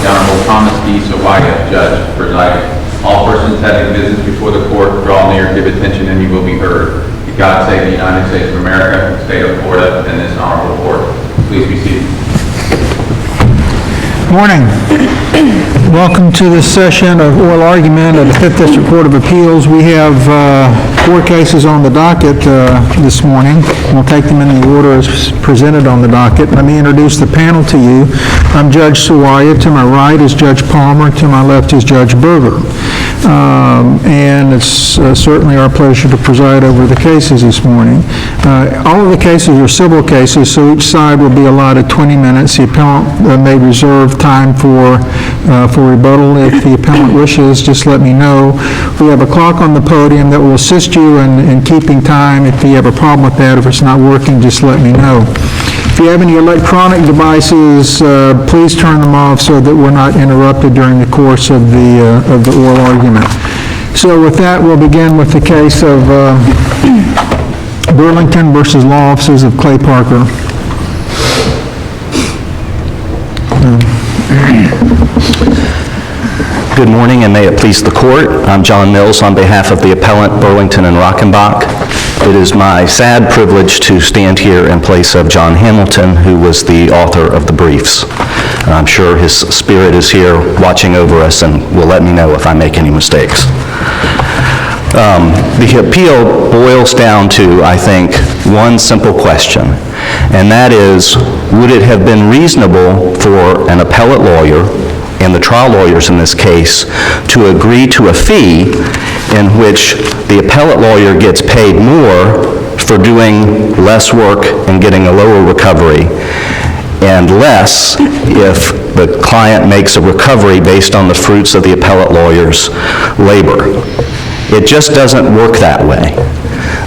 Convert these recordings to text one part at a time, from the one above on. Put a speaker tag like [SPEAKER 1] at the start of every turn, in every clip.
[SPEAKER 1] The Honorable Thomas D. Sawaya, Judge, presiding. All persons having business before the court draw near, give attention, and you will be heard. God save the United States of America, the state of Florida, and this honorable court. Please be seated.
[SPEAKER 2] Morning. Welcome to this session of oral argument of the 5th District Court of Appeals. We have 4 cases on the docket this morning. We'll take them in the order as presented on the docket. Let me introduce the panel to you. I'm Judge Sawaya. To my right is Judge Palmer. To my left is Judge Berger. And it's certainly our pleasure to preside over the cases this morning. All of the cases are civil cases, so each side will be allotted 20 minutes. The appellant may reserve time for rebuttal. If the appellant wishes, just let me know. We have a clock on the podium that will assist you in keeping time. If you have a problem with that, if it's not working, just let me know. If you have any electronic devices, please turn them off so that we're not interrupted during the course of the oral argument. So with that, we'll begin with the case of Burlington versus Law Offices of CLAYPARKER.
[SPEAKER 3] Good morning, and may it please the court. I'm John Mills on behalf of the appellant Burlington and ROCKENBACH. It is my sad privilege to stand here in place of John Hamilton, who was the author of the briefs. I'm sure his spirit is here watching over us and will let me know if I make any mistakes. The appeal boils down to, I think, one simple question, and that is, would it have been reasonable for an appellate lawyer, and the trial lawyers in this case, to agree to a fee in which the appellate lawyer gets paid more for doing less work and getting a lower recovery, and less if the client makes a recovery based on the fruits of the appellate lawyer's labor? It just doesn't work that way.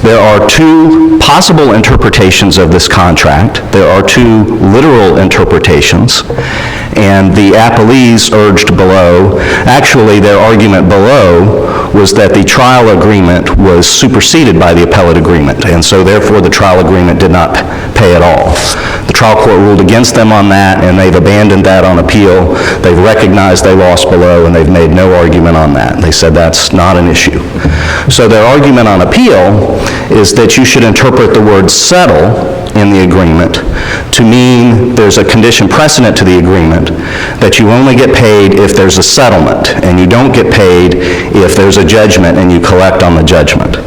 [SPEAKER 3] There are 2 possible interpretations of this contract. There are 2 literal interpretations, and the appellees urged below, actually their argument below was that the trial agreement was superseded by the appellate agreement, and so therefore the trial agreement did not pay at all. The trial court ruled against them on that, and they've abandoned that on appeal. They've recognized they lost below, and they've made no argument on that. They said that's not an issue. So their argument on appeal is that you should interpret the word settle in the agreement to mean there's a condition precedent to the agreement that you only get paid if there's a settlement, and you don't get paid if there's a judgment and you collect on the judgment.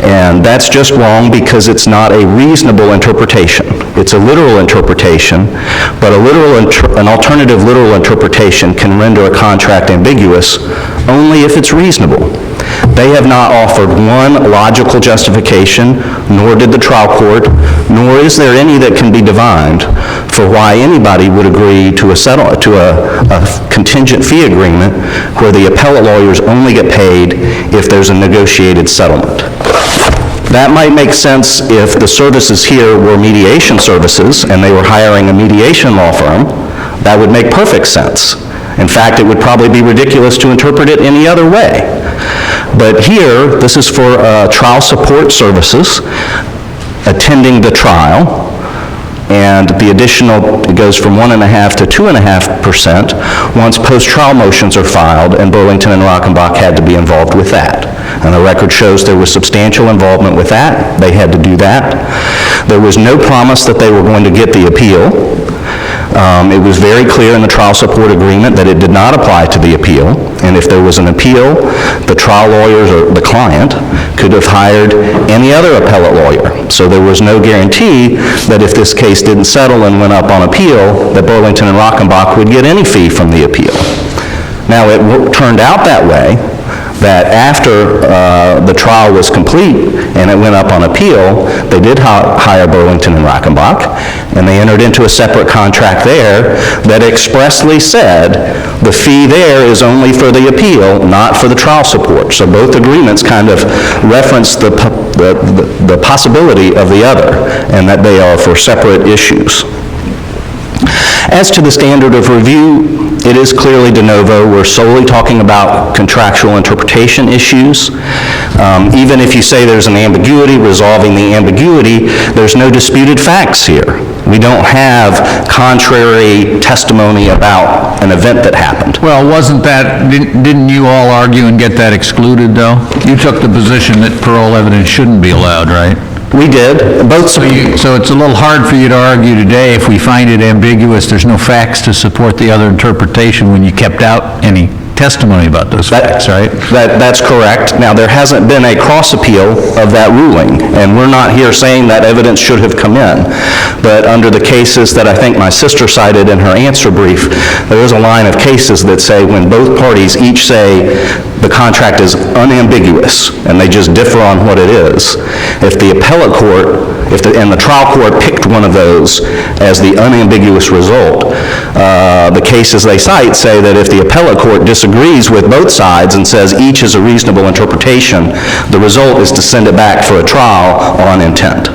[SPEAKER 3] And that's just wrong because it's not a reasonable interpretation. It's a literal interpretation, but an alternative literal interpretation can render a contract ambiguous only if it's reasonable. They have not offered one logical justification, nor did the trial court, nor is there any that can be divined for why anybody would agree to a contingent fee agreement where the appellate lawyers only get paid if there's a negotiated settlement. That might make sense if the services here were mediation services and they were hiring a mediation law firm. That would make perfect sense. In fact, it would probably be ridiculous to interpret it any other way. But here, this is for trial support services, attending the trial, and the additional, it goes from 1.5% to 2.5% once post-trial motions are filed, and Burlington and ROCKENBACH had to be involved with that. And the record shows there was substantial involvement with that. They had to do that. There was no promise that they were going to get the appeal. It was very clear in the trial support agreement that it did not apply to the appeal, and if there was an appeal, the trial lawyers or the client could have hired any other appellate lawyer. So there was no guarantee that if this case didn't settle and went up on appeal, that Burlington and ROCKENBACH would get any fee from the appeal. Now, it turned out that way, that after the trial was complete and it went up on appeal, they did hire Burlington and ROCKENBACH, and they entered into a separate contract there that expressly said the fee there is only for the appeal, not for the trial support. So both agreements kind of reference the possibility of the other, and that they are for separate issues. As to the standard of review it is clearly de novo. We're solely talking about contractual interpretation issues. Even if you say there's an ambiguity, resolving the ambiguity, there's no disputed facts here. We don't have contrary testimony about an event that happened.
[SPEAKER 4] Well, didn't you all argue and get that excluded, though? You took the position that parole evidence shouldn't be allowed, right?
[SPEAKER 3] We did.
[SPEAKER 4] So it's a little hard for you to argue today if we find it ambiguous, there's no facts to support the other interpretation when you kept out any testimony about those facts, right?
[SPEAKER 3] That's correct. Now, there hasn't been a cross-appeal of that ruling, and we're not here saying that evidence should have come in. But under the cases that I think my sister cited in her answer brief, there is a line of cases that say when both parties each say the contract is unambiguous, and they just differ on what it is, if the appellate court and the trial court picked one of those as the unambiguous result, the cases they cite say that if the appellate court disagrees with both sides and says each is a reasonable interpretation, the result is to send it back for a trial on intent.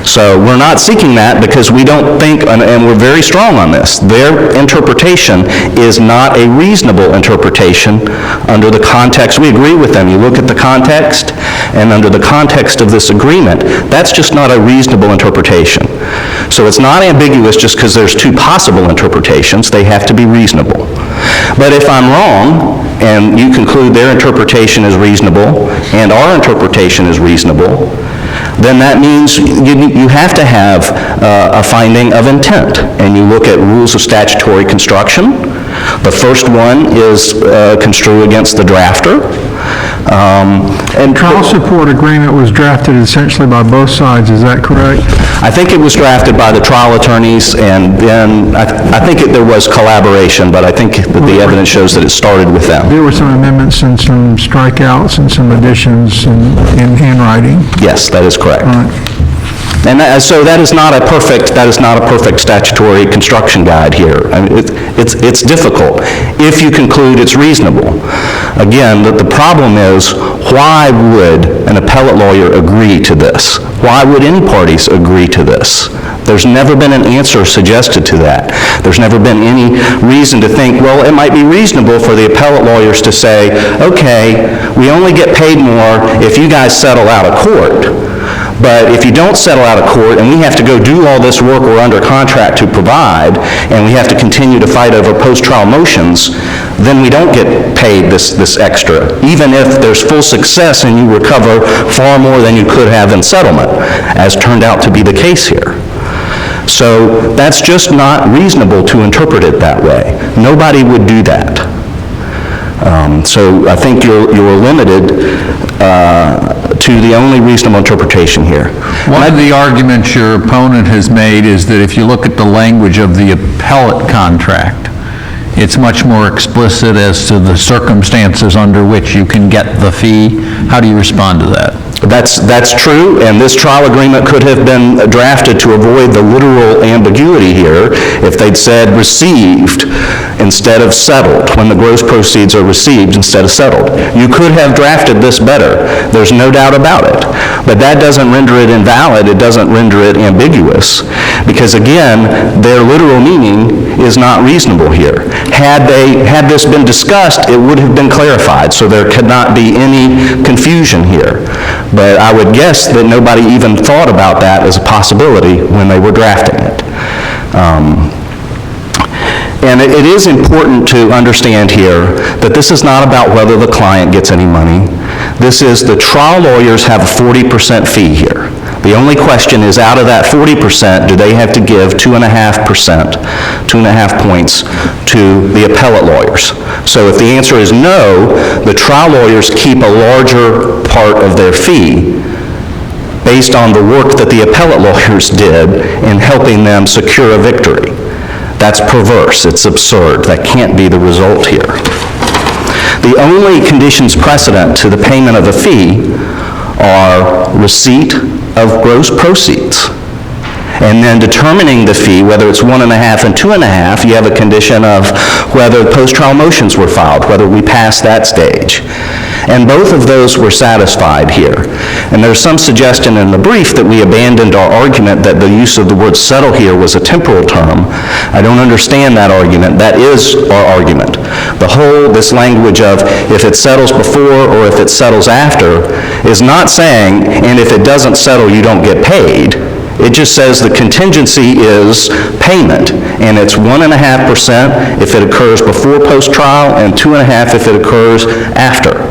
[SPEAKER 3] So we're not seeking that because we don't think, and we're very strong on this, their interpretation is not a reasonable interpretation under the context. We agree with them. You look at the context, and under the context of this agreement, that's just not a reasonable interpretation. So it's not ambiguous just because there's two possible interpretations. They have to be reasonable. But if I'm wrong, and you conclude their interpretation is reasonable, and our interpretation is reasonable, then that means you have to have a finding of intent. And you look at rules of statutory construction. The first one is construe against the drafter.
[SPEAKER 2] And trial support agreement was drafted essentially by both sides, is that correct?
[SPEAKER 3] I think it was drafted by the trial attorneys, and then I think there was collaboration, but I think that the evidence shows that it started with them.
[SPEAKER 2] There were some amendments and some strikeouts and some additions in handwriting.
[SPEAKER 3] Yes, that is correct.
[SPEAKER 2] Right.
[SPEAKER 3] And so that is not a perfect statutory construction guide here. I mean, it's difficult if you conclude it's reasonable. Again, the problem is, why would an appellate lawyer agree to this? Why would any parties agree to this? There's never been an answer suggested to that. There's never been any reason to think, well, it might be reasonable for the appellate lawyers to say, okay, we only get paid more if you guys settle out of court. But if you don't settle out of court and we have to go do all this work we're under contract to provide, and we have to continue to fight over post-trial motions, then we don't get paid this extra, even if there's full success and you recover far more than you could have in settlement, as turned out to be the case here. So that's just not reasonable to interpret it that way. Nobody would do that. So I think you're limited to the only reasonable interpretation here.
[SPEAKER 4] One of the arguments your opponent has made is that if you look at the language of the appellate contract, it's much more explicit as to the circumstances under which you can get the fee. How do you respond to that?
[SPEAKER 3] That's true, and this trial agreement could have been drafted to avoid the literal ambiguity here if they'd said received instead of settled, when the gross proceeds are received instead of settled. You could have drafted this better. There's no doubt about it. But that doesn't render it invalid. It doesn't render it ambiguous. Because again, their literal meaning is not reasonable here. Had this been discussed, it would have been clarified, so there could not be any confusion here. But I would guess that nobody even thought about that as a possibility when they were drafting it. And it is important to understand here that this is not about whether the client gets any money. This is the trial lawyers have a 40% fee here. The only question is, out of that 40%, do they have to give 2.5%, 2.5 points to the appellate lawyers? So if the answer is no, the trial lawyers keep a larger part of their fee based on the work that the appellate lawyers did in helping them secure a victory. That's perverse. It's absurd. That can't be the result here. The only conditions precedent to the payment of a fee are receipt of gross proceeds. And then determining the fee, whether it's 1.5 and 2.5, you have a condition of whether post-trial motions were filed, whether we pass that stage. And both of those were satisfied here. And there's some suggestion in the brief that we abandoned our argument that the use of the word settle here was a temporal term. I don't understand that argument. That is our argument. This language of if it settles before or if it settles after is not saying, and if it doesn't settle, you don't get paid. It just says the contingency is payment, and it's 1.5% if it occurs before post-trial and 2.5% if it occurs after.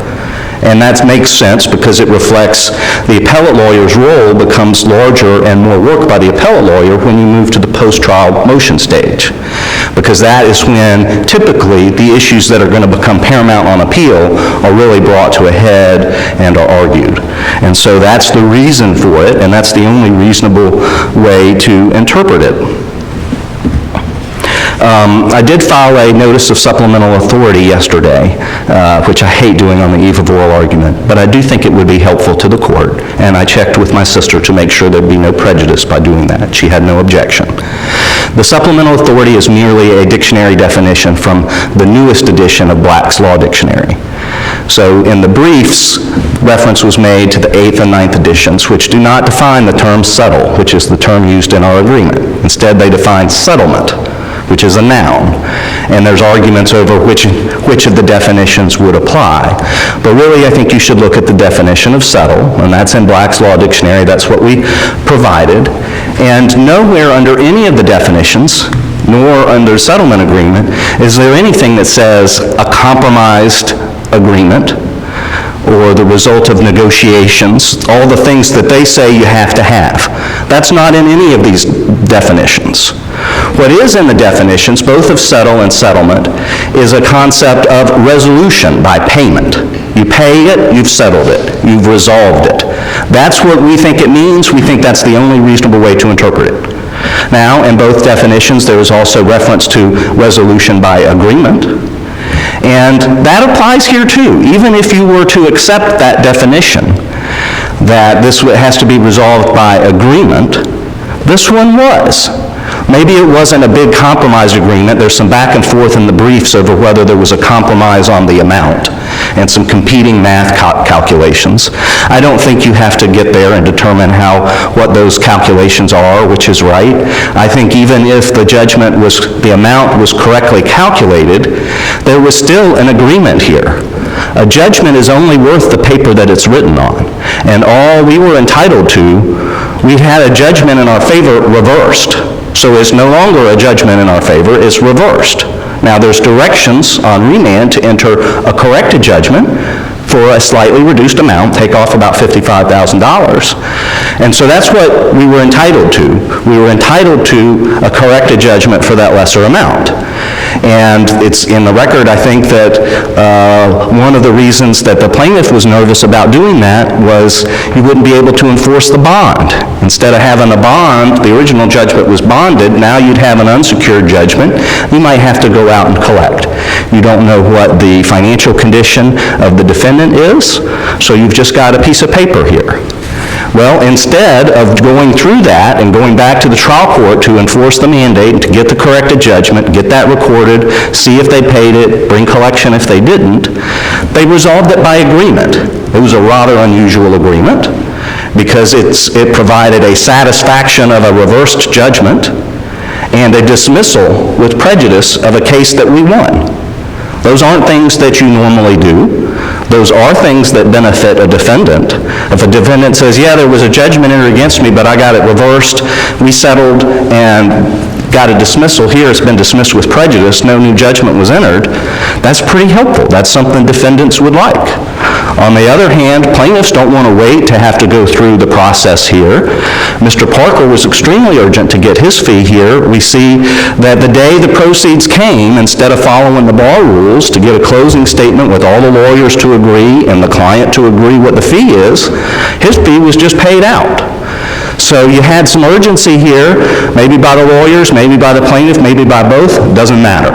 [SPEAKER 3] And that makes sense because it reflects the appellate lawyer's role becomes larger and more work by the appellate lawyer when you move to the post-trial motion stage. Because that is when typically the issues that are going to become paramount on appeal are really brought to a head and are argued. And so that's the reason for it, and that's the only reasonable way to interpret it. I did file a notice of supplemental authority yesterday, which I hate doing on the eve of oral argument, but I do think it would be helpful to the court, and I checked with my sister to make sure there'd be no prejudice by doing that. She had no objection. The supplemental authority is merely a dictionary definition from the newest edition of Black's Law Dictionary. So in the briefs, reference was made to the 8th and 9th editions, which do not define the term settle, which is the term used in our agreement. Instead, they define settlement, which is a noun, and there's arguments over which of the definitions would apply. But really, I think you should look at the definition of settle, and that's in Black's Law Dictionary. That's what we provided. And nowhere under any of the definitions, nor under settlement agreement, is there anything that says a compromised agreement or the result of negotiations, all the things that they say you have to have. That's not in any of these definitions. What is in the definitions, both of settle and settlement, is a concept of resolution by payment. You pay it, you've settled it, you've resolved it. That's what we think it means. We think that's the only reasonable way to interpret it. Now, in both definitions, there is also reference to resolution by agreement. And that applies here too. Even if you were to accept that definition, that this has to be resolved by agreement, this one was. Maybe it wasn't a big compromise agreement. There's some back and forth in the briefs over whether there was a compromise on the amount and some competing math calculations. I don't think you have to get there and determine what those calculations are, which is right. I think even if the amount was correctly calculated, there was still an agreement here. A judgment is only worth the paper that it's written on. And all we were entitled to, we had a judgment in our favor reversed. So it's no longer a judgment in our favor, it's reversed. Now there's directions on remand to enter a corrected judgment for a slightly reduced amount, take off about $55,000. And so that's what we were entitled to. We were entitled to a corrected judgment for that lesser amount. And it's in the record, I think, that one of the reasons that the plaintiff was nervous about doing that was you wouldn't be able to enforce the bond. Instead of having a bond, the original judgment was bonded, now you'd have an unsecured judgment. You might have to go out and collect. You don't know what the financial condition of the defendant is, so you've just got a piece of paper here. Well, instead of going through that and going back to the trial court to enforce the mandate and to get the corrected judgment, get that recorded, see if they paid it, bring collection if they didn't, they resolved it by agreement. It was a rather unusual agreement because it provided a satisfaction of a reversed judgment and a dismissal with prejudice of a case that we won. Those aren't things that you normally do. Those are things that benefit a defendant. If a defendant says, yeah, there was a judgment entered against me, but I got it reversed, we settled and got a dismissal here, it's been dismissed with prejudice, no new judgment was entered, that's pretty helpful. That's something defendants would like. On the other hand, plaintiffs don't want to wait to have to go through the process here. Mr. Parker was extremely urgent to get his fee here. We see that the day the proceeds came, instead of following the bar rules to get a closing statement with all the lawyers to agree and the client to agree what the fee is, his fee was just paid out. So you had some urgency here, maybe by the lawyers, maybe by the plaintiff, maybe by both, doesn't matter.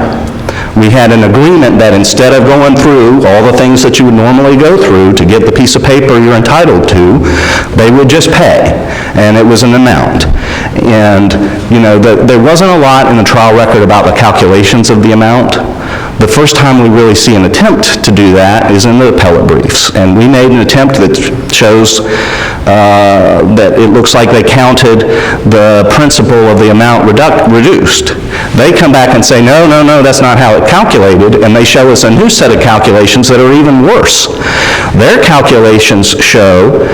[SPEAKER 3] We had an agreement that instead of going through all the things that you would normally go through to get the piece of paper you're entitled to, they would just pay, and it was an amount. And, there wasn't a lot in the trial record about the calculations of the amount, The first time we really see an attempt to do that is in the appellate briefs, and we made an attempt that shows that it looks like they counted the principal of the amount reduced. They come back and say, no, that's not how it calculated, and they show us a new set of calculations that are even worse. Their calculations show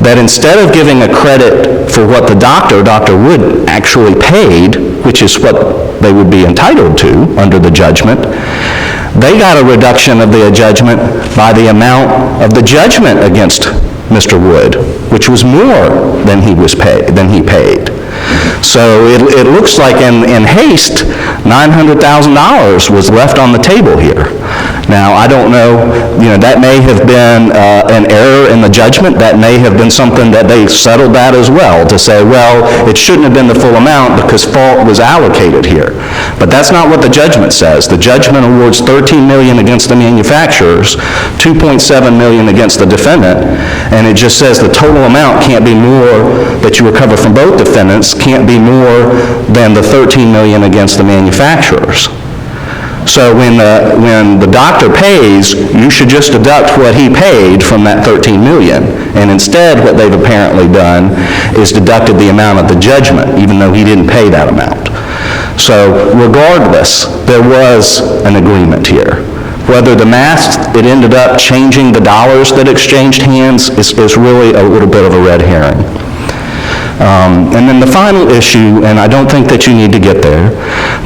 [SPEAKER 3] that instead of giving a credit for what the Dr. Wood actually paid, which is what they would be entitled to under the judgment, they got a reduction of the judgment by the amount of the judgment against Mr. Wood, which was more than he paid. So it looks like in haste, $900,000 was left on the table here. Now, I don't know, that may have been an error in the judgment. That may have been something that they settled that as well, to say, well, it shouldn't have been the full amount because fault was allocated here. But that's not what the judgment says. The judgment awards $13 million against the manufacturers, $2.7 million against the defendant, and it just says the total amount can't be more that you recover from both defendants, can't be more than the $13 million against the manufacturers. So when the doctor pays, you should just deduct what he paid from that $13 million. And instead, what they've apparently done is deducted the amount of the judgment, even though he didn't pay that amount. So regardless, there was an agreement here. Whether the math, it ended up changing the dollars that exchanged hands is really a little bit of a red herring. And then the final issue, and I don't think that you need to get there,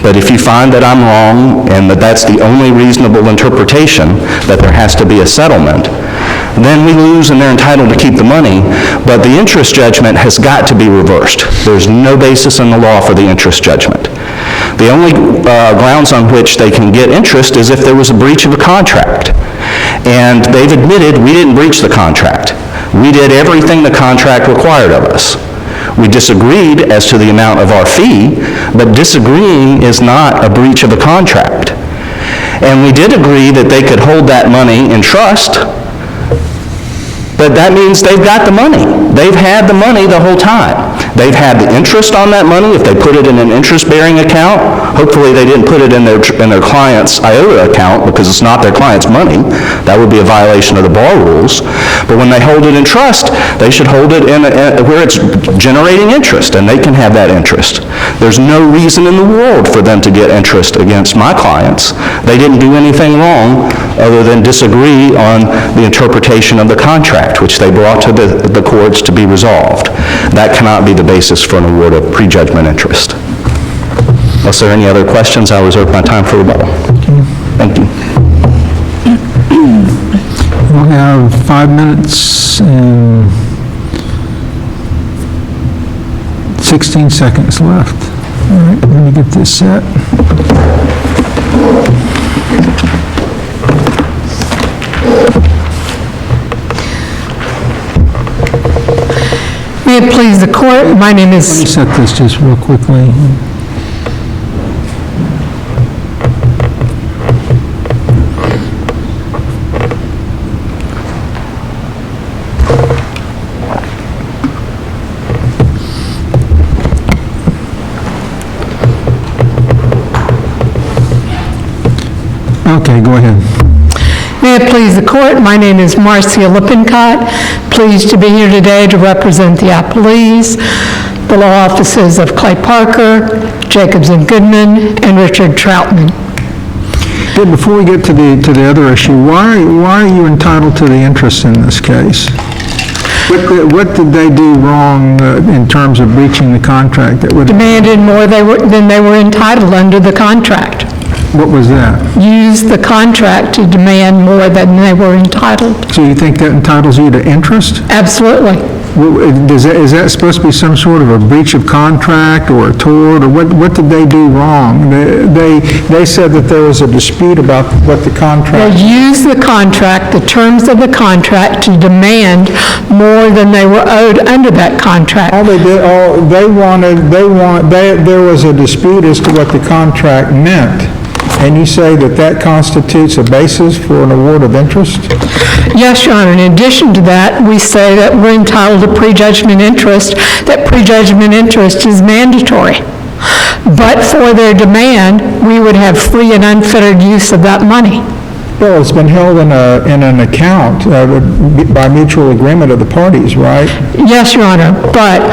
[SPEAKER 3] but if you find that I'm wrong and that that's the only reasonable interpretation, that there has to be a settlement, then we lose and they're entitled to keep the money, but the interest judgment has got to be reversed. There's no basis in the law for the interest judgment. The only grounds on which they can get interest is if there was a breach of a contract. And they've admitted we didn't breach the contract. We did everything the contract required of us. We disagreed as to the amount of our fee, but disagreeing is not a breach of a contract. And we did agree that they could hold that money in trust, but that means they've got the money. They've had the money the whole time. They've had the interest on that money. If they put it in an interest-bearing account, hopefully they didn't put it in their client's IOTA account because it's not their client's money. That would be a violation of the bar rules. But when they hold it in trust, they should hold it in where it's generating interest, and they can have that interest. There's no reason in the world for them to get interest against my clients. They didn't do anything wrong other than disagree on the interpretation of the contract, which they brought to the courts to be resolved. That cannot be the basis for an award of prejudgment interest. Unless there are any other questions, I'll reserve my time for rebuttal. Thank you.
[SPEAKER 2] We'll have 5 minutes and 16 seconds left. All right, let me get this set.
[SPEAKER 5] May it please the court, my name
[SPEAKER 2] Let me
[SPEAKER 5] is...
[SPEAKER 2] set this just real quickly. Okay, go ahead.
[SPEAKER 5] May it please the court, my name is Marcia Lippincott. Pleased to be here today to represent the appellees, the law offices of CLAYPARKER, Jacobs and Goodman, and Richard Troutman.
[SPEAKER 2] Good, before we get to the other issue, why are you entitled to the interest in this case? What did they do wrong in terms of breaching the contract that would...
[SPEAKER 5] Demanded more than they were entitled under the contract.
[SPEAKER 2] What was that?
[SPEAKER 5] Used the contract to demand more than they were entitled.
[SPEAKER 2] So you think that entitles you to interest?
[SPEAKER 5] Absolutely.
[SPEAKER 2] Is that supposed to be some sort of a breach of contract or a tort, or what did they do wrong? They said that there was a dispute about what the contract...
[SPEAKER 5] They used the contract, the terms of the contract, to demand more than they were owed under that contract.
[SPEAKER 2] All they did, there was a dispute as to what the contract meant. And you say that constitutes a basis for an award of interest?
[SPEAKER 5] Yes, Your Honor. In addition to that, we say that we're entitled to prejudgment interest, that prejudgment interest is mandatory. but for their demand, we would have free and unfettered use of that money.
[SPEAKER 2] Well, it's been held in an account by mutual agreement of the parties, right?
[SPEAKER 5] Yes, Your Honor, but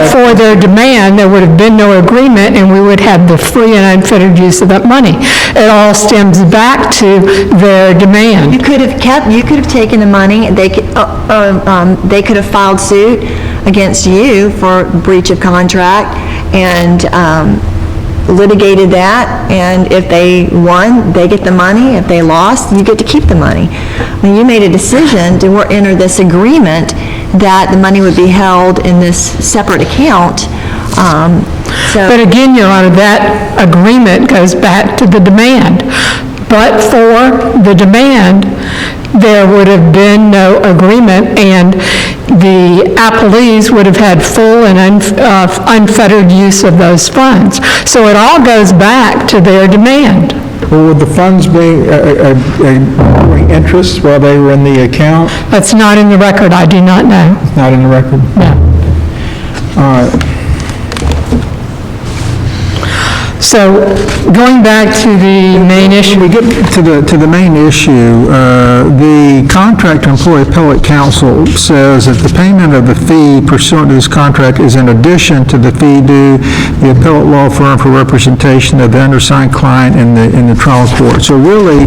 [SPEAKER 5] for their demand, there would have been no agreement, and we would have the free and unfettered use of that money. It all stems back to their demand.
[SPEAKER 6] You could have taken the money, they could have filed suit against you for breach of contract and litigated that, and if they won, they get the money. If they lost, you get to keep the money. When you made a decision to enter this agreement that the money would be held in this separate account,
[SPEAKER 5] But again, Your Honor, that agreement goes back to the demand. But for the demand, there would have been no agreement, and the appellees would have had full and unfettered use of those funds. So it all goes back to their demand.
[SPEAKER 2] Well, would the funds be interest while they were in the account?
[SPEAKER 5] That's not in the record, I do not know.
[SPEAKER 2] Not in the record?
[SPEAKER 5] No.
[SPEAKER 2] All right.
[SPEAKER 5] So, going back to the main issue.
[SPEAKER 2] When we get to the main issue, the contract to employ appellate counsel says that the payment of the fee pursuant to this contract is in addition to the fee due the appellate law firm for representation of the undersigned client in the trial court. So really,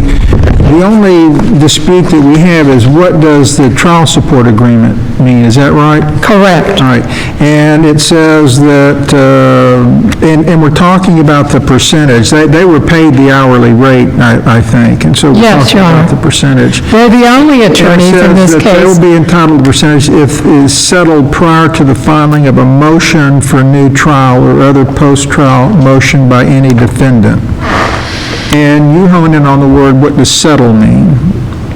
[SPEAKER 2] the only dispute that we have is what does the trial support agreement mean? Is that right?
[SPEAKER 5] Correct.
[SPEAKER 2] All right. And it says that, and we're talking about the percentage. They were paid the hourly rate, I think, and so we're
[SPEAKER 5] Yes,
[SPEAKER 2] talking
[SPEAKER 5] Your
[SPEAKER 2] about
[SPEAKER 5] Honor.
[SPEAKER 2] the percentage.
[SPEAKER 5] They're the only attorneys in this
[SPEAKER 2] It says that they
[SPEAKER 5] case.
[SPEAKER 2] will be entitled to percentage if it is settled prior to the filing of a motion for new trial or other post-trial motion by any defendant. And you hone in on the word, what does settle mean?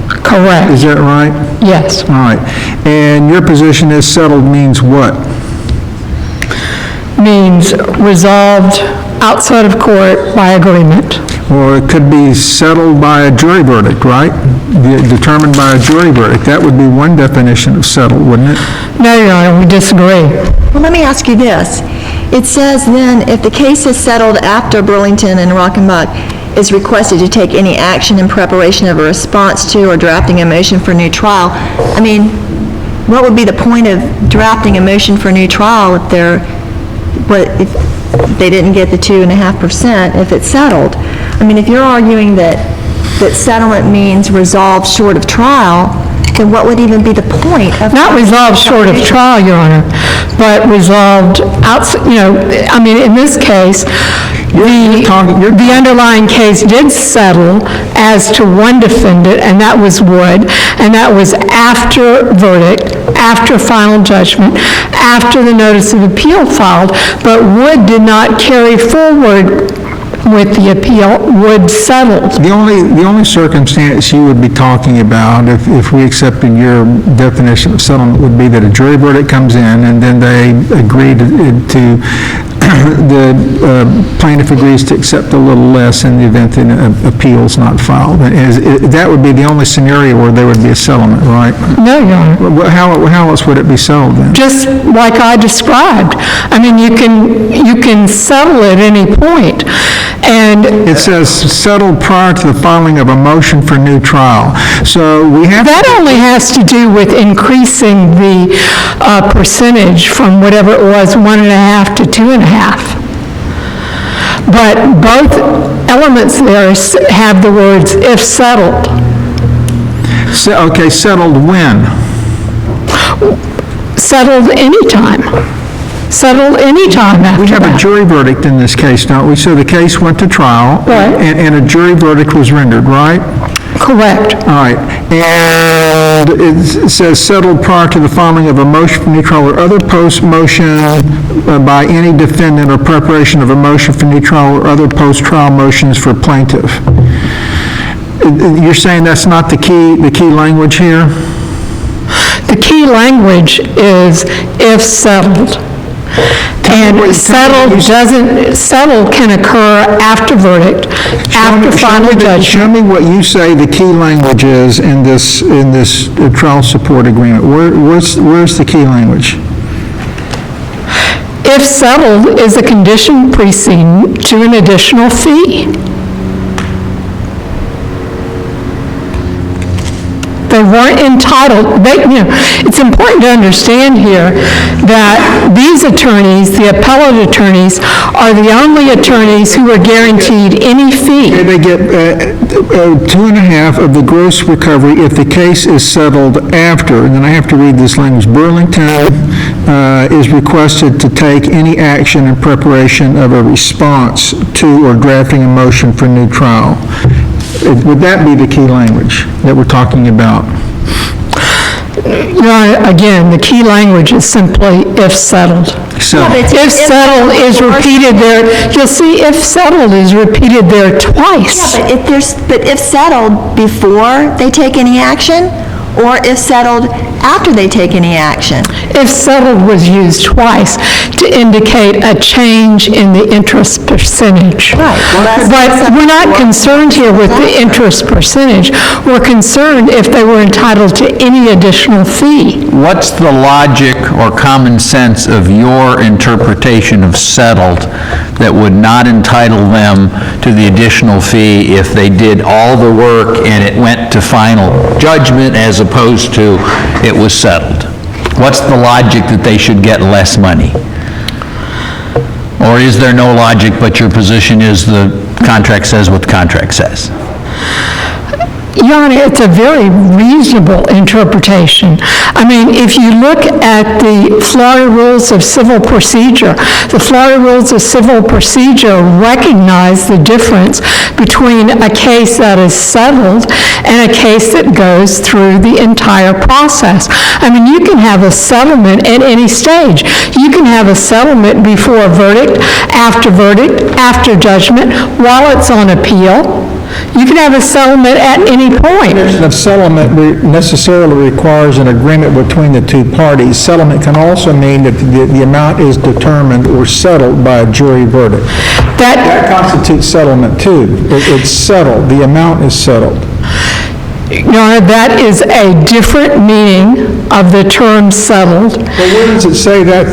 [SPEAKER 5] Correct.
[SPEAKER 2] Is that right?
[SPEAKER 5] Yes.
[SPEAKER 2] All right. And your position is settled means what?
[SPEAKER 5] Means resolved outside of court by agreement.
[SPEAKER 2] Or it could be settled by a jury verdict, right? Determined by a jury verdict. That would be one definition of settled, wouldn't it?
[SPEAKER 5] No, Your Honor, we disagree.
[SPEAKER 6] well, let me ask you this. It says then, if the case is settled after Burlington and ROCKENBACH is requested to take any action in preparation of a response to or drafting a motion for new trial, I mean, what would be the point of drafting a motion for new trial if if they didn't get the 2.5% if it's settled? I mean, if you're arguing that settlement means resolved short of trial, then what would even be the point of...
[SPEAKER 5] Not resolved short of trial, Your Honor, but resolved outside, I mean, in this case, the underlying case did settle as to one defendant, and that was Wood, and that was after verdict, after final judgment, after the notice of appeal filed, but Wood did not carry forward with the appeal. Wood settled.
[SPEAKER 2] The only circumstance you would be talking about, if we accepted your definition of settlement, would be that a jury verdict comes in and then they agree to the plaintiff agrees to accept a little less in the event that an appeal's not filed. That would be the only scenario where there would be a settlement, right?
[SPEAKER 5] No, Your Honor.
[SPEAKER 2] How else would it be settled then?
[SPEAKER 5] Just like I described. I mean, you can settle at any point, and
[SPEAKER 2] It says settled prior to the filing of a motion for new trial. So we have...
[SPEAKER 5] that only has to do with increasing the percentage from whatever it was, 1.5 to 2.5. But both elements there have the words "if settled."
[SPEAKER 2] Okay, settled when?
[SPEAKER 5] Settled anytime. Settled anytime after
[SPEAKER 2] We have a
[SPEAKER 5] that.
[SPEAKER 2] jury verdict in this case, don't we? So the case went to trial.
[SPEAKER 5] Right.
[SPEAKER 2] And a jury verdict was rendered, right?
[SPEAKER 5] Correct.
[SPEAKER 2] All right. And it says settled prior to the filing of a motion for new trial or other post-motion by any defendant or preparation of a motion for new trial or other post-trial motions for plaintiff. You're saying that's not the key language here?
[SPEAKER 5] The key language is "if settled." And settle can occur after verdict, after final judgment.
[SPEAKER 2] Show me what you say the key language is in this trial support agreement. Where's the key language?
[SPEAKER 5] if settled is a condition preceding to an additional fee. They weren't entitled, it's important to understand here that these attorneys, the appellate attorneys, are the only attorneys who are guaranteed any fee.
[SPEAKER 2] They get 2.5 of the gross recovery if the case is settled after, and then I have to read this language, Burlington is requested to take any action in preparation of a response to or drafting a motion for new trial. Would that be the key language that we're talking about?
[SPEAKER 5] Again, the key language is simply if settled.
[SPEAKER 2] So,
[SPEAKER 5] If settled is repeated there, you'll see if settled is repeated there twice.
[SPEAKER 6] Yeah, but if settled before they take any action, or if settled after they take any action?
[SPEAKER 5] If settled was used twice to indicate a change in the interest percentage.
[SPEAKER 6] Right.
[SPEAKER 5] But we're not concerned here with the interest percentage. We're concerned if they were entitled to any additional fee.
[SPEAKER 4] What's the logic or common sense of your interpretation of settled that would not entitle them to the additional fee if they did all the work and it went to final judgment as opposed to it was settled? What's the logic that they should get less money? Or is there no logic, but your position is the contract says what the contract says?
[SPEAKER 5] Your Honor, it's a very reasonable interpretation. I mean, if you look at the Florida Rules of Civil Procedure, the Florida Rules of Civil Procedure recognize the difference between a case that is settled and a case that goes through the entire process. I mean, you can have a settlement at any stage. You can have a settlement before a verdict, after judgment, while it's on appeal. You can have a settlement at any point.
[SPEAKER 2] definition of settlement necessarily requires an agreement between the two parties. Settlement can also mean that the amount is determined or settled by a jury verdict. That constitutes settlement too. It's settled. The amount is settled.
[SPEAKER 5] No, that is a different meaning of the term settled.
[SPEAKER 2] But where does it say that,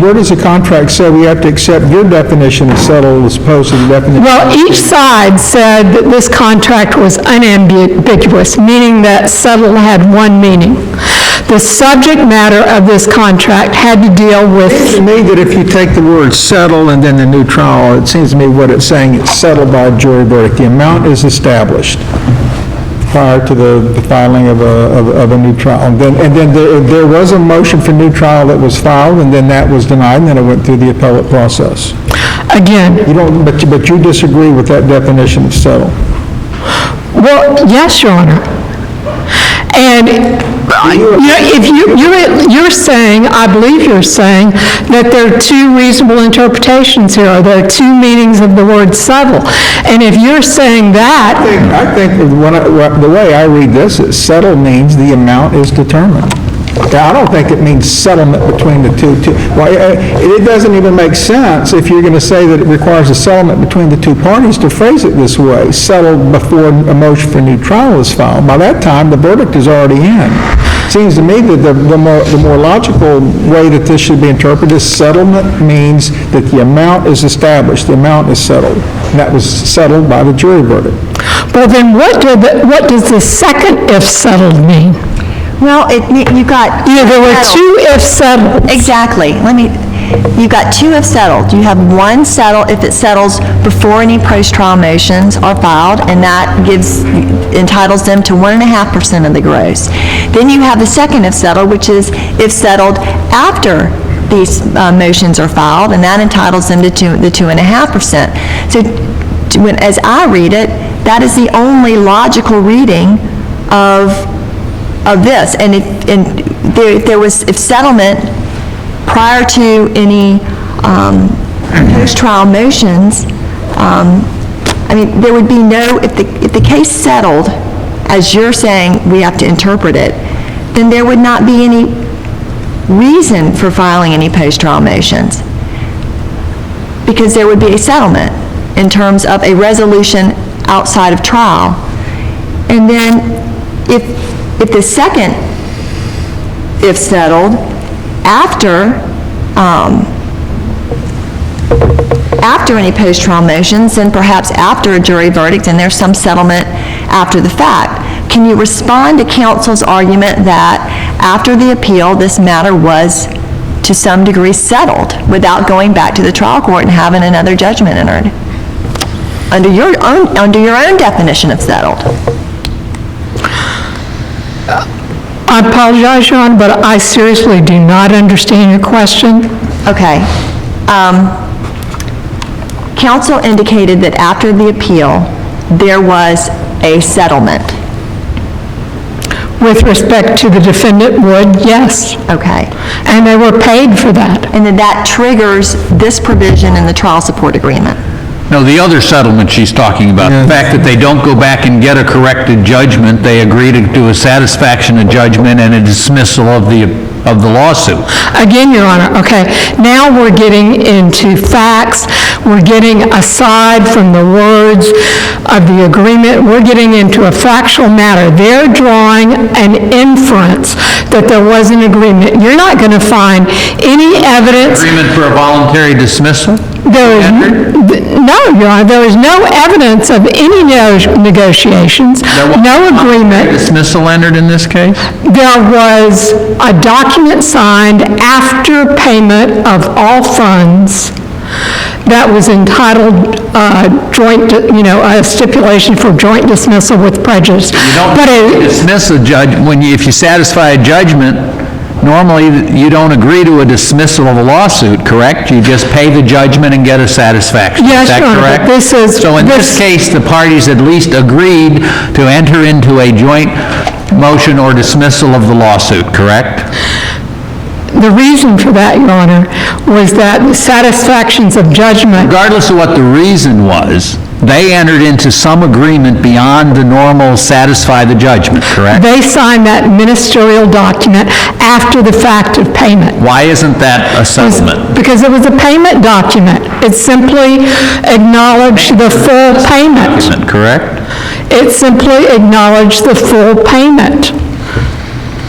[SPEAKER 2] where does the contract say we have to accept your definition of settled as opposed to the definition?
[SPEAKER 5] Well, each side said that this contract was unambiguous, meaning that settled had one meaning. The subject matter of this contract had to deal with...
[SPEAKER 2] It seems to me that if you take the word settle and then the new trial, it seems to me what it's saying, it's settled by a jury verdict. The amount is established prior to the filing of a new trial. And then there was a motion for new trial that was filed, and then that was denied, and then it went through the appellate process.
[SPEAKER 5] Again...
[SPEAKER 2] But you disagree with that definition of settle?
[SPEAKER 5] Well, yes, Your Honor. And if you're saying, I believe you're saying, that there are two reasonable interpretations here, or there are two meanings of the word settle. And if you're saying that...
[SPEAKER 2] I think the way I read this is settle means the amount is determined. I don't think it means settlement between the two. Well, it doesn't even make sense if you're going to say that it requires a settlement between the two parties to phrase it this way, settled before a motion for new trial is filed. By that time, the verdict is already in. It seems to me that the more logical way that this should be interpreted is settlement means that the amount is established, the amount is settled. And that was settled by the jury verdict.
[SPEAKER 5] Well, then what does the second if settled mean?
[SPEAKER 6] Well, you got...
[SPEAKER 5] There were two if settled.
[SPEAKER 6] Exactly. You've got two if settled. You have one settle if it settles before any post-trial motions are filed, and that entitles them to 1.5% of the gross. Then you have the second if settled, which is if settled after these motions are filed, and that entitles them to the 2.5%. So as I read it, that is the only logical reading of this. And if settlement prior to any post-trial motions, there would be no, if the case settled, as you're saying we have to interpret it, then there would not be any reason for filing any post-trial motions, because there would be a settlement in terms of a resolution outside of trial. And then if the second if settled after after any post-trial motions and perhaps after a jury verdict and there's some settlement after the fact. Can you respond to counsel's argument that after the appeal, this matter was to some degree settled without going back to the trial court and having another judgment entered? Under your own definition of settled.
[SPEAKER 5] I apologize, Your Honor, but I seriously do not understand your question.
[SPEAKER 6] Okay. Counsel indicated that after the appeal, there was a settlement.
[SPEAKER 5] With respect to the defendant Wood, yes.
[SPEAKER 6] Okay.
[SPEAKER 5] And they were paid for that.
[SPEAKER 6] And then that triggers this provision in the trial support agreement.
[SPEAKER 4] No, the other settlement she's talking about, the fact that they don't go back and get a corrected judgment, they agree to do a satisfaction of judgment and a dismissal of the lawsuit.
[SPEAKER 5] Again, Your Honor, okay, now we're getting into facts, we're getting aside from the words of the agreement, we're getting into a factual matter. They're drawing an inference that there was an agreement. You're not going to find any evidence.
[SPEAKER 4] Agreement for a voluntary dismissal?
[SPEAKER 5] There is, no, Your Honor, there is no evidence of any negotiations, no agreement.
[SPEAKER 4] Dismissal entered in this case?
[SPEAKER 5] There was a document signed after payment of all funds that was entitled joint, a stipulation for joint dismissal with prejudice.
[SPEAKER 4] You don't dismiss a judge, if you satisfy a judgment, normally you don't agree to a dismissal of a lawsuit, correct? You just pay the judgment and get a satisfaction.
[SPEAKER 5] Yes,
[SPEAKER 4] Is that
[SPEAKER 5] Your Honor,
[SPEAKER 4] correct?
[SPEAKER 5] but this is...
[SPEAKER 4] So in this case, the parties at least agreed to enter into a joint motion or dismissal of the lawsuit, correct?
[SPEAKER 5] The reason for that, Your Honor, was that the satisfactions of judgment...
[SPEAKER 4] Regardless of what the reason was, they entered into some agreement beyond the normal satisfy the judgment, correct?
[SPEAKER 5] They signed that ministerial document after the fact of payment.
[SPEAKER 4] Why isn't that a settlement?
[SPEAKER 5] Because it was a payment document. It simply acknowledged the full payment.
[SPEAKER 4] Correct?
[SPEAKER 5] It simply acknowledged the full payment.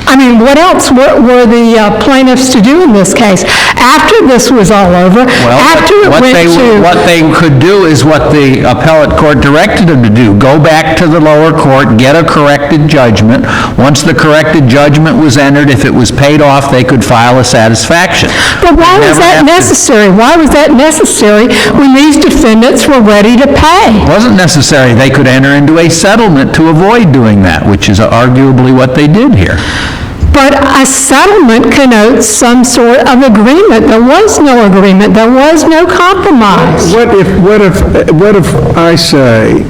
[SPEAKER 5] I mean, what else were the plaintiffs to do in this case? After this was all over, after it went to...
[SPEAKER 4] What they could do is what the appellate court directed them to do. Go back to the lower court, get a corrected judgment. Once the corrected judgment was entered, if it was paid off, they could file a satisfaction.
[SPEAKER 5] But why was that necessary? Why was that necessary when these defendants were ready to pay?
[SPEAKER 4] It wasn't necessary. They could enter into a settlement to avoid doing that, which is arguably what they did here.
[SPEAKER 5] But a settlement connotes some sort of agreement. There was no agreement. There was no compromise.
[SPEAKER 2] What if I say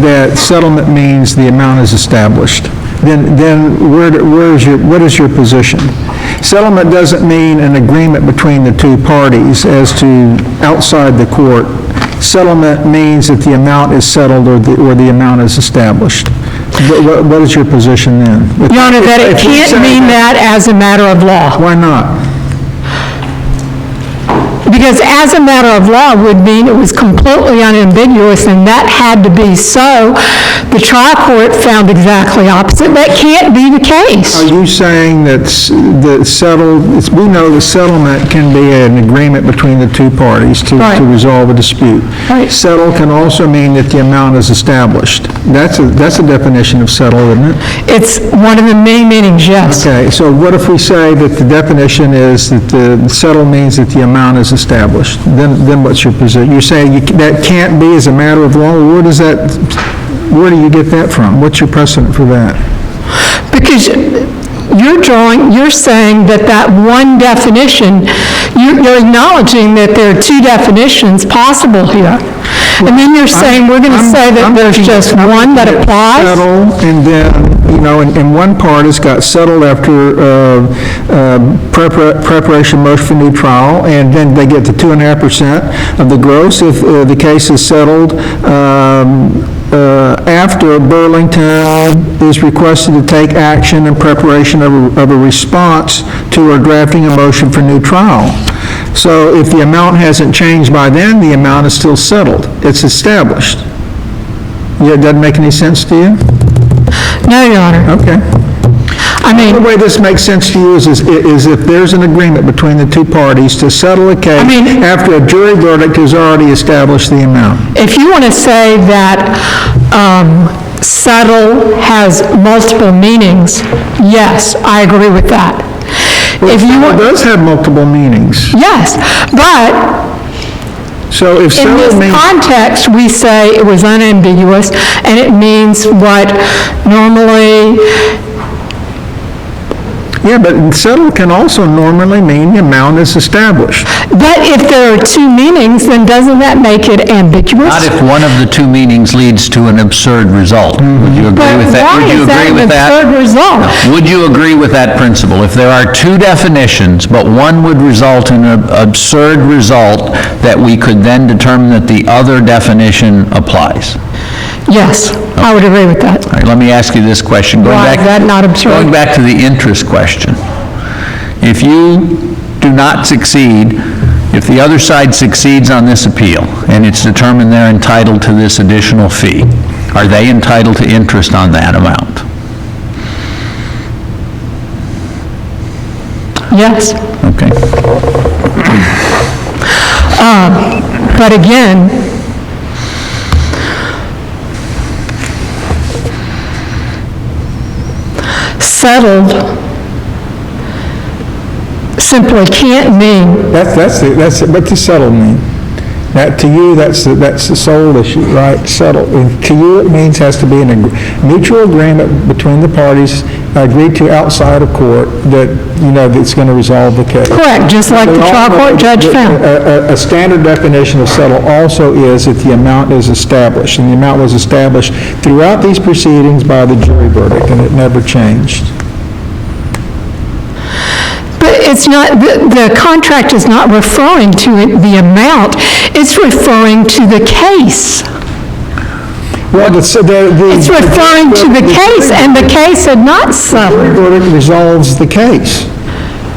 [SPEAKER 2] that settlement means the amount is established? Then what is your position? Settlement doesn't mean an agreement between the two parties as to outside the court. Settlement means that the amount is settled or the amount is established. What is your position then?
[SPEAKER 5] Your Honor, that it can't mean that as a matter of law.
[SPEAKER 2] Why not?
[SPEAKER 5] Because as a matter of law would mean it was completely unambiguous, and that had to be so. The trial court found exactly opposite. That can't be the case.
[SPEAKER 2] Are you saying that we know the settlement can be an agreement between the two parties to resolve a dispute.
[SPEAKER 5] Right.
[SPEAKER 2] Settle can also mean that the amount is established. That's a definition of settle, isn't it?
[SPEAKER 5] It's one of the many meanings, yes.
[SPEAKER 2] Okay, so what if we say that the definition is that the settle means that the amount is established? Then what's your position? You're saying that can't be as a matter of law? Where do you get that from? What's your precedent for that?
[SPEAKER 5] Because you're saying that one definition, you're acknowledging that there are two definitions possible here. And then you're saying we're going to say that there's just one that applies?
[SPEAKER 2] Settle, and then, in one part it's got settled after preparation motion for new trial, and then they get the 2.5% of the gross if the case is settled after Burlington is requested to take action in preparation of a response to or drafting a motion for new trial. So if the amount hasn't changed by then, the amount is still settled. It's established. Yeah, it doesn't make any sense to you?
[SPEAKER 5] No, Your Honor.
[SPEAKER 2] Okay.
[SPEAKER 5] I mean,
[SPEAKER 2] The way this makes sense to you is if there's an agreement between the two parties to settle a case
[SPEAKER 5] mean-
[SPEAKER 2] after a jury verdict has already established the amount.
[SPEAKER 5] if you want to say that settle has multiple meanings, yes, I agree with that. If you
[SPEAKER 2] It
[SPEAKER 5] want,
[SPEAKER 2] does have multiple meanings.
[SPEAKER 5] yes, but
[SPEAKER 2] So if
[SPEAKER 5] in this
[SPEAKER 2] settle means...
[SPEAKER 5] context, we say it was unambiguous, and it means what normally,
[SPEAKER 2] Yeah, but settle can also normally mean the amount is established.
[SPEAKER 5] but if there are two meanings, then doesn't that make it ambiguous?
[SPEAKER 4] Not if one of the two meanings leads to an absurd result. Would you agree with that?
[SPEAKER 5] But why
[SPEAKER 4] Would you
[SPEAKER 5] is that
[SPEAKER 4] agree
[SPEAKER 5] an
[SPEAKER 4] with that?
[SPEAKER 5] absurd result?
[SPEAKER 4] Would you agree with that principle? If there are two definitions, but one would result in an absurd result, that we could then determine that the other definition applies?
[SPEAKER 5] Yes, I would agree with that.
[SPEAKER 4] All right, let me ask you this question.
[SPEAKER 5] Why is that not absurd?
[SPEAKER 4] Going back to the interest question. If you do not succeed, if the other side succeeds on this appeal, and it's determined they're entitled to this additional fee, are they entitled to interest on that amount?
[SPEAKER 5] Yes.
[SPEAKER 4] Okay.
[SPEAKER 5] But again, settled simply can't mean,
[SPEAKER 2] What's the settle mean? That, to you, that's the sole issue, right? Settle. And to you, it means has to be a mutual agreement between the parties agreed to outside of court that, that's going to resolve the case.
[SPEAKER 5] correct, just like the trial court judge found.
[SPEAKER 2] A standard definition of settle also is that the amount is established, and the amount was established throughout these proceedings by the jury verdict, and it never changed.
[SPEAKER 5] But it's not, the contract is not referring to the amount, it's referring to the case.
[SPEAKER 2] Well,
[SPEAKER 5] It's referring to the case, and the case had not settled.
[SPEAKER 2] jury verdict resolves the case.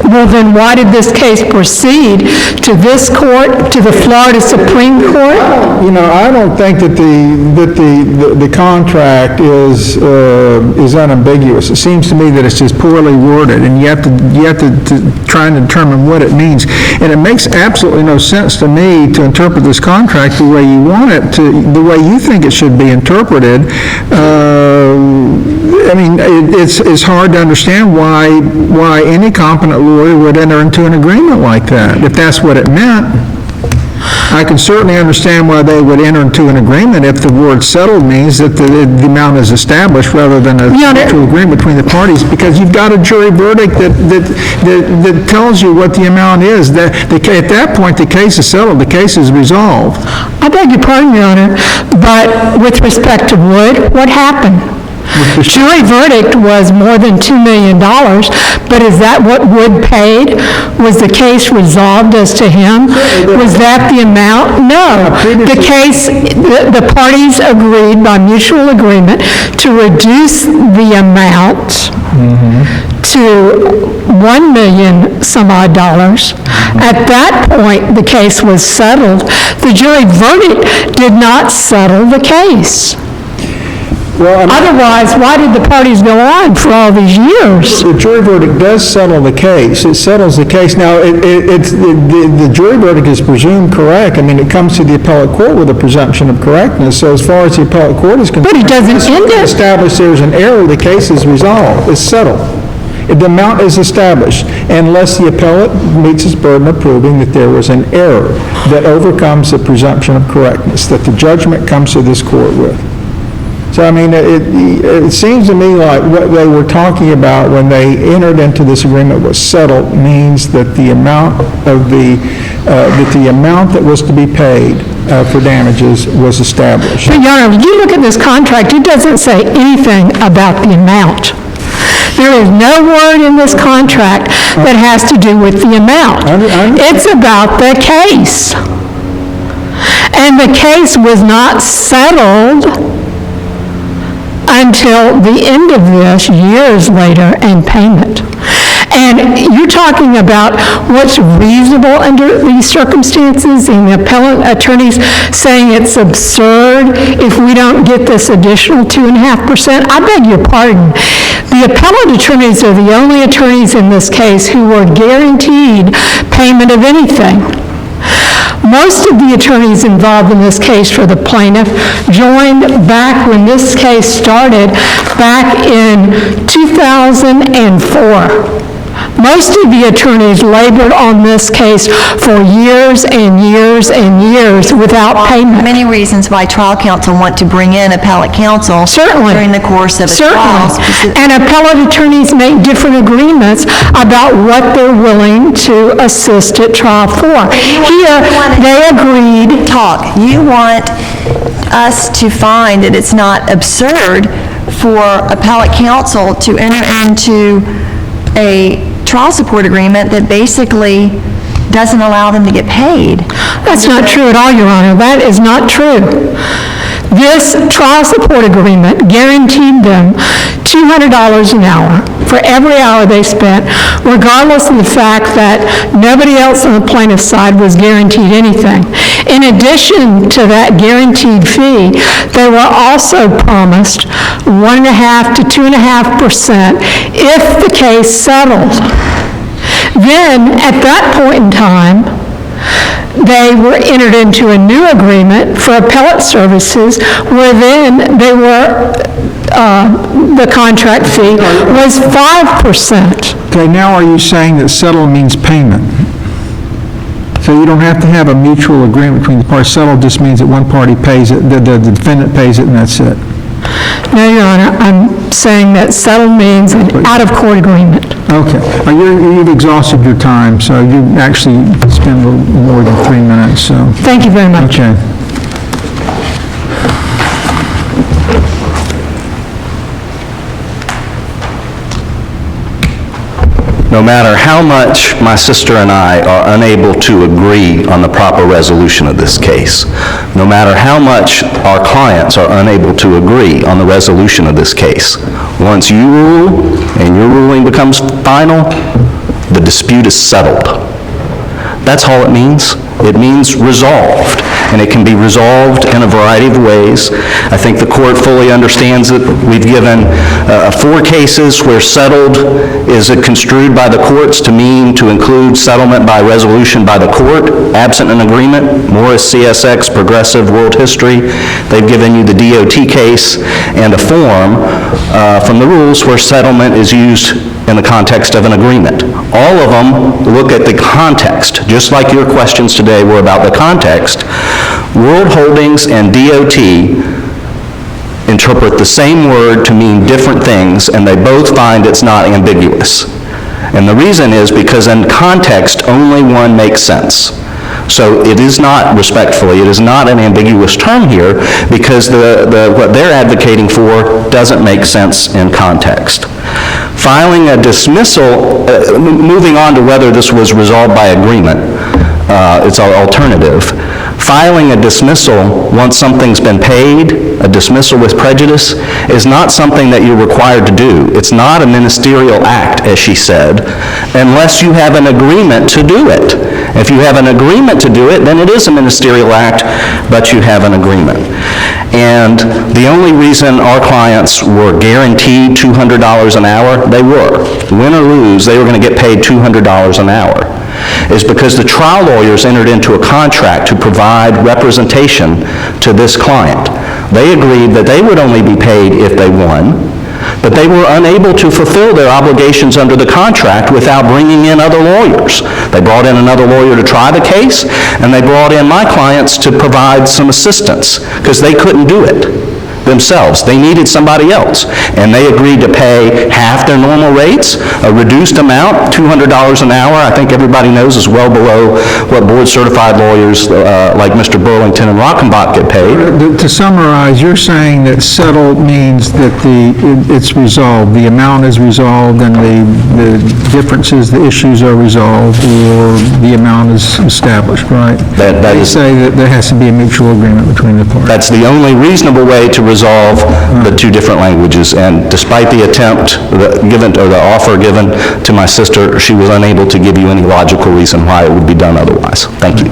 [SPEAKER 5] Well, then why did this case proceed to this court, to the Florida Supreme Court?
[SPEAKER 2] I don't think that the contract is unambiguous. It seems to me that it's just poorly worded, and you have to try and determine what it means. And it makes absolutely no sense to me to interpret this contract the way you want it to, the way you think it should be interpreted. It's hard to understand why any competent lawyer would enter into an agreement like that, if that's what it meant. I can certainly understand why they would enter into an agreement if the word settled means that the amount is established rather than a mutual agreement between the parties, because you've got a jury verdict that tells you what the amount is. At that point, the case is settled, the case is resolved.
[SPEAKER 5] I beg your pardon, Your Honor, but with respect to Wood, what happened? Jury verdict was more than $2 million, but is that what Wood paid? Was the case resolved as to him? Was that the amount? No. The case, the parties agreed by mutual agreement to reduce the amount to $1 million some odd dollars. At that point, the case was settled. The jury verdict did not settle the case. Otherwise, why did the parties go on for all these years?
[SPEAKER 2] The jury verdict does settle the case. It settles the case. Now, the jury verdict is presumed correct. It comes to the appellate court with a presumption of correctness. So as far as the appellate court is concerned,
[SPEAKER 5] But it doesn't end it.
[SPEAKER 2] Establish there's an error, the case is resolved. It's settled. The amount is established unless the appellate meets its burden of proving that there was an error that overcomes the presumption of correctness that the judgment comes to this court with. So, it seems to me like what they were talking about when they entered into this agreement was settled means that the amount that was to be paid for damages was established.
[SPEAKER 5] But, Your Honor, when you look at this contract, it doesn't say anything about the amount. There is no word in this contract that has to do with the amount. It's about the case. And the case was not settled until the end of this, years later, and payment. And you're talking about what's reasonable under these circumstances, and the appellant attorneys saying it's absurd if we don't get this additional 2.5%. I beg your pardon. The appellant attorneys are the only attorneys in this case who were guaranteed payment of anything. Most of the attorneys involved in this case for the plaintiff joined back when this case started back in 2004. Most of the attorneys labored on this case for years and years and years without payment.
[SPEAKER 6] Many reasons why trial counsel want to bring in appellate counsel.
[SPEAKER 5] Certainly.
[SPEAKER 6] During the course of a trial.
[SPEAKER 5] Certainly. And appellate attorneys make different agreements about what they're willing to assist at trial for. Here, they agreed.
[SPEAKER 6] You want us to find that it's not absurd for appellate counsel to enter into a trial support agreement that basically doesn't allow them to get paid.
[SPEAKER 5] That's not true at all, Your Honor. That is not true. This trial support agreement guaranteed them $200 an hour for every hour they spent, regardless of the fact that nobody else on the plaintiff's side was guaranteed anything. In addition to that guaranteed fee, they were also promised 1.5% to 2.5% if the case settled. Then, at that point in time, they were entered into a new agreement for appellate services where then they were, the contract fee was 5%.
[SPEAKER 2] Okay, now are you saying that settle means payment? So you don't have to have a mutual agreement between the parties. Settle just means that one party pays it, the defendant pays it, and that's it.
[SPEAKER 5] No, Your Honor, I'm saying that settle means an out-of-court agreement.
[SPEAKER 2] Okay. You've exhausted your time, so you actually spend a little more than 3 minutes, so.
[SPEAKER 5] Thank you very much.
[SPEAKER 2] Okay.
[SPEAKER 3] No matter how much my sister and I are unable to agree on the proper resolution of this case, no matter how much our clients are unable to agree on the resolution of this case, once you rule and your ruling becomes final, the dispute is settled. That's all it means. It means resolved, and it can be resolved in a variety of ways. I think the court fully understands that we've given 4 cases where settled is construed by the courts to mean to include settlement by resolution by the court, absent an agreement. Morris, CSX, Progressive, World History. They've given you the DOT case and a form from the rules where settlement is used in the context of an agreement. All of them look at the context, just like your questions today were about the context. World Holdings and DOT interpret the same word to mean different things, and they both find it's not ambiguous. And the reason is because in context, only one makes sense. So it is not, respectfully, it is not an ambiguous term here because what they're advocating for doesn't make sense in context. Filing a dismissal, moving on to whether this was resolved by agreement, it's our alternative. Filing a dismissal once something's been paid, a dismissal with prejudice, is not something that you're required to do. It's not a ministerial act, as she said, unless you have an agreement to do it. If you have an agreement to do it, then it is a ministerial act, but you have an agreement. And the only reason our clients were guaranteed $200 an hour, they were. Win or lose, they were going to get paid $200 an hour, is because the trial lawyers entered into a contract to provide representation to this client. They agreed that they would only be paid if they won, but they were unable to fulfill their obligations under the contract without bringing in other lawyers. They brought in another lawyer to try the case, and they brought in my clients to provide some assistance, because they couldn't do it themselves. They needed somebody else, and they agreed to pay half their normal rates, a reduced amount, $200 an hour. I think everybody knows is well below what board-certified lawyers like Mr. Burlington and ROCKENBACH get paid.
[SPEAKER 2] To summarize, you're saying that settle means that it's resolved, the amount is resolved, and the differences, the issues are resolved, or the amount is established, right?
[SPEAKER 3] They
[SPEAKER 2] say that there has to be a mutual agreement between the parties.
[SPEAKER 3] That's the only reasonable way to resolve the two different languages. And despite the attempt given, or the offer given to my sister, she was unable to give you any logical reason why it would be done otherwise. Thank you.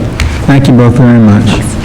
[SPEAKER 2] Thank you both very much.